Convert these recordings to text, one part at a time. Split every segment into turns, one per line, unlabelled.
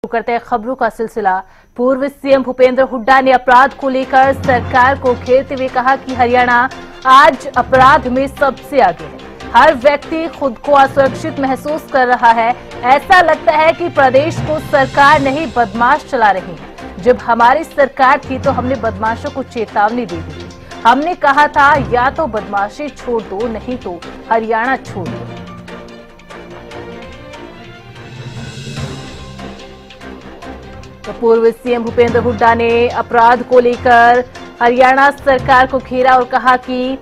करते हैं खबरों का सिलसिला। पूर्व सीएम भूपेंद्र हुड्डा ने अपराध को लेकर सरकार को घेरते हुए कहा कि हरियाणा आज अपराध में सबसे आगे है। हर व्यक्ति खुद को असुरक्षित महसूस कर रहा है। ऐसा लगता है कि प्रदेश को सरकार नहीं बदमाश चला रही है। जब हमारी सरकार थी तो हमने बदमाशों को चेतावनी दी थी। हमने कहा था या तो बदमाशी छोड़ दो, नहीं तो हरियाणा छोड़ दो। तो पूर्व सीएम भूपेंद्र हुड्डा ने अपराध को लेकर हरियाणा सरकार को घेरा और कहा कि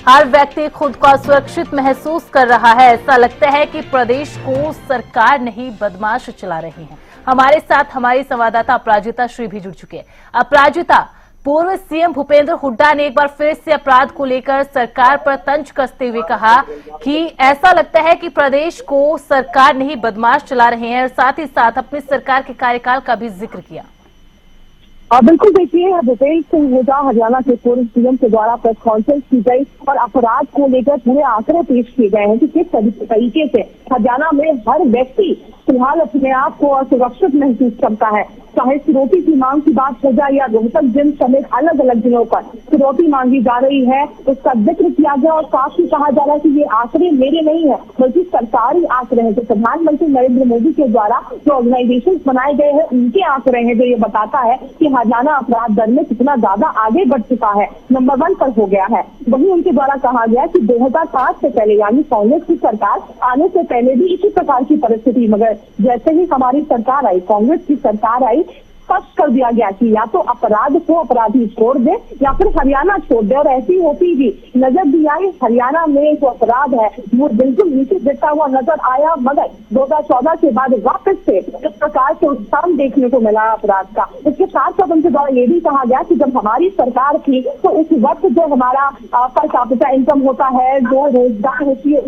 हर व्यक्ति खुद को असुरक्षित महसूस कर रहा है। ऐसा लगता है कि प्रदेश को सरकार नहीं बदमाश चला रही है। हमारे साथ हमारी संवाददाता अपराजिता श्री भी जुड़ चुके हैं। अपराजिता, पूर्व सीएम भूपेंद्र हुड्डा ने एक बार फिर से अपराध को लेकर सरकार पर तंज कसते हुए कहा कि ऐसा लगता है कि प्रदेश को सरकार नहीं बदमाश चला रहे हैं और साथ ही साथ अपनी सरकार के कार्यकाल का भी जिक्र किया।
बिल्कुल, देखिए भूपेंद्र सिंह हुड्डा हरियाणा के पूर्व सीएम के द्वारा प्रेस कॉन्फ्रेंस की गई और अपराध को लेकर पूरे आंकड़े पेश किए गए हैं कि किस तरीके से हरियाणा में हर व्यक्ति फिलहाल अपने आप को असुरक्षित महसूस करता है। चाहे फिरौती की मांग की बात हो जाए या रोहतक दिन समेत अलग अलग दिनों पर फिरौती मांगी जा रही है, उसका जिक्र किया गया और साथ ही कहा जा रहा है कि ये आंकड़े मेरे नहीं है बल्कि सरकारी आंकड़े हैं। तो प्रधानमंत्री नरेंद्र मोदी के द्वारा जो ऑर्गेनाइजेशन बनाए गए हैं उनके आंकड़े हैं जो ये बताता है कि हरियाणा अपराध दर में कितना ज्यादा आगे बढ़ चुका है, नंबर 1 पर हो गया है। वहीं उनके द्वारा कहा गया कि 2007 से पहले यानी कांग्रेस की सरकार आने से पहले भी इसी प्रकार की परिस्थिति, मगर जैसे ही हमारी सरकार आई, कांग्रेस की सरकार आई, स्पष्ट कर दिया गया कि या तो अपराध को अपराधी छोड़ दे या फिर हरियाणा छोड़ दे। और ऐसी होती भी नजर भी आई। हरियाणा में जो अपराध है वो बिल्कुल नीचे गिरता हुआ नजर आया, मगर 2014 के बाद वापस से इस प्रकार से उत्थान देखने को मिला अपराध का। इसके साथ साथ उनके द्वारा ये भी कहा गया कि जब हमारी सरकार थी तो उस वक्त जो हमारा पर कैपिटा इनकम होता है, जो रोजगार होती है,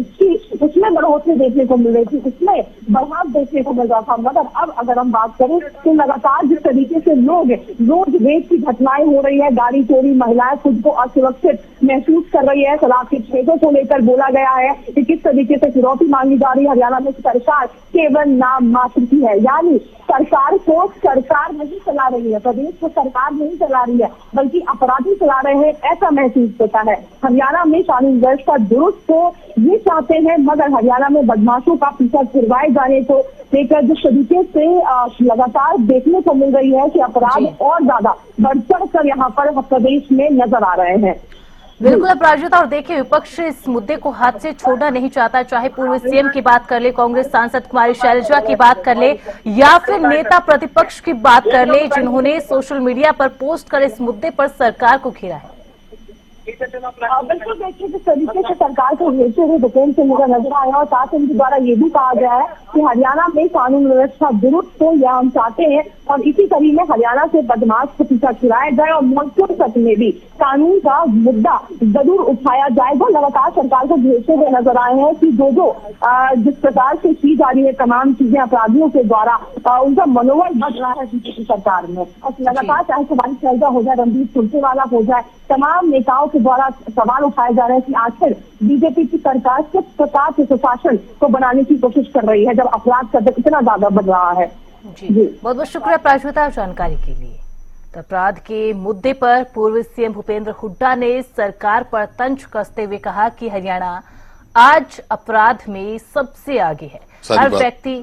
उसमें बढ़ोतरी देखने को मिल रही थी, उसमें बढ़ाव देखने को मिल रहा था। मगर अब अगर हम बात करें तो लगातार जिस तरीके से लोग रोज रेप की घटनाएं हो रही है, गाड़ी चोरी, महिलाएं खुद को असुरक्षित महसूस कर रही है, शराब के ठेकों को लेकर बोला गया है कि किस तरीके से फिरौती मांगी जा रही है। हरियाणा में सरकार केवल नाम मात्र की है, यानी सरकार को सरकार नहीं चला रही है, प्रदेश को सरकार नहीं चला रही है बल्कि अपराधी चला रहे हैं, ऐसा महसूस होता है। हरियाणा में कानून व्यवस्था दुरुस्त हो ये चाहते हैं, मगर हरियाणा में बदमाशों का पीछा छुड़वाए जाने को लेकर जिस तरीके से लगातार देखने को मिल रही है कि अपराध और ज्यादा बढ़ चढ़ कर यहाँ पर प्रदेश में नजर आ रहे हैं।
बिल्कुल अपराजिता, और देखिए विपक्ष इस मुद्दे को हाथ से छोड़ना नहीं चाहता, चाहे पूर्व सीएम की बात कर ले, कांग्रेस सांसद कुमारी शैलजा की बात कर ले या फिर नेता प्रतिपक्ष की बात कर ले जिन्होंने सोशल मीडिया पर पोस्ट कर इस मुद्दे पर सरकार को घेरा है।
बिल्कुल, देखिए जिस तरीके से सरकार को घेरते हुए भूपेंद्र सिंह हुड्डा नजर आया और साथ उनके द्वारा ये भी कहा गया है कि हरियाणा में कानून व्यवस्था दुरुस्त हो यह हम चाहते हैं और इसी कड़ी में हरियाणा से बदमाश को पीछा छुड़ाया जाए और मॉनसून सत्र में भी कानून का मुद्दा जरूर उठाया जाएगा। लगातार सरकार को घेरते हुए नजर आए हैं कि जिस प्रकार से की जा रही है तमाम चीजें अपराधियों के द्वारा, उनका मनोबल बढ़ रहा है बीजेपी सरकार में। और लगातार चाहे कुमारी शैलजा हो जाए, रणदीप सुरजेवाला हो जाए, तमाम नेताओं के द्वारा सवाल उठाए जा रहे हैं कि आखिर बीजेपी की सरकार किस प्रकार से सुशासन को बनाने की कोशिश कर रही है जब अपराध का दर इतना ज्यादा बढ़ रहा है।
जी बहुत बहुत शुक्रिया प्राजवता जानकारी के लिए। तो अपराध के मुद्दे पर पूर्व सीएम भूपेंद्र हुड्डा ने सरकार पर तंज कसते हुए कहा कि हरियाणा आज अपराध में सबसे आगे है। हर व्यक्ति